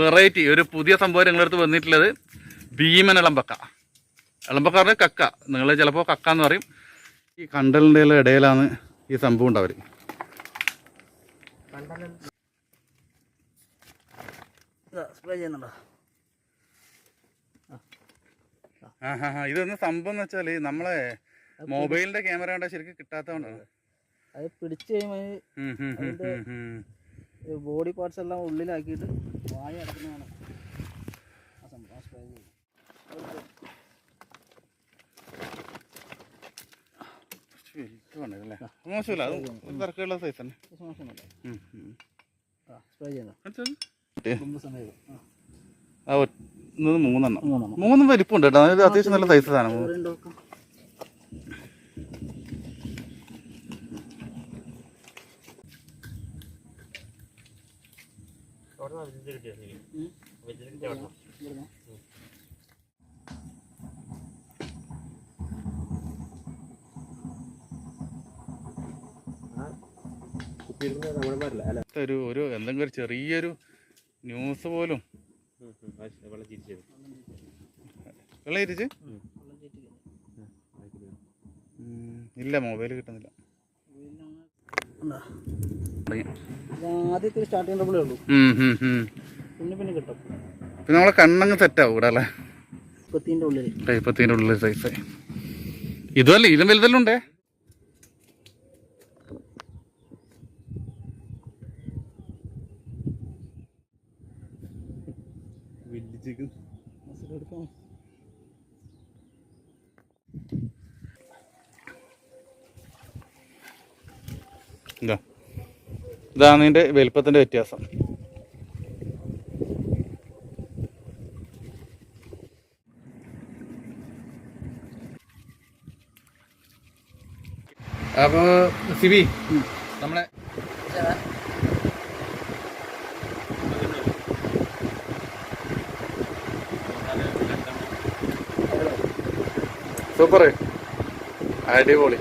Variety ഒരു പുതിയ സംഭവം നിങ്ങളടുത്ത് വന്നിട്ടുള്ളത് ഭീമൻ ഇളമ്പക്ക. ഇളമ്പക്ക പറഞ്ഞാൽ കക്ക, നിങ്ങൾ ചിലപ്പോൾ കക്ക എന്ന് പറയും. ഈ കണ്ടലിൻ്റെ ഇടയിലാണ് ഈ സംഭവം ഉണ്ടാവർ. ഇതൊന്ന് സംഭവം എന്ന് വെച്ചാൽ നമ്മളെ മൊബൈലിന്റെ ക്യാമറ കണ്ടാൽ ശരിക്കും കിട്ടാത്തതുകൊണ്ടാണ്. അത് പിടിച്ചു കഴിയുമ്പോൾ ബോഡി പാർട്സ് എല്ലാം ഉള്ളിലാക്കിയിട്ട് വായ അടക്കുന്നതാണ് ആ സംഭവം. സ്പ്രേ ചെയ്യും. മോശമല്ല, അത് തിരക്കുള്ള സൈസ് തന്നെ. സ്പ്രേ ചെയ്യുന്നത് മൂന്നും വലിപ്പുണ്ട് കേട്ടോ. അതായത് അത്യാവശ്യം നല്ല സൈസ് സാധനം. ഒരു എന്തെങ്കിലും ഒരു ചെറിയൊരു ന്യൂസ് പോലും വെള്ളം ഇരിച്ച് ഇല്ല, മൊബൈൽ കിട്ടുന്നില്ല. ആദ്യത്തെ സ്റ്റാർട്ട് ചെയ്യുന്നപ്പോഴേ ഉള്ളൂ, പിന്നെ കിട്ടും. പിന്നെ നമ്മളെ കണ്ണങ്ങ് സെറ്റാവും ഇവിടെ അല്ലേ. കൈപ്പത്തിന്റെ ഉള്ളിൽ സൈസ് ഇതുമല്ലേ, ഇതും വലുതെല്ലാം ഉണ്ടേ. ഇതാണ് ഇതിന്റെ വലുപ്പത്തിന്റെ വ്യത്യാസം. അപ്പൊ സിബി, നമ്മളെ സൂപ്പർ, അടിപൊളി.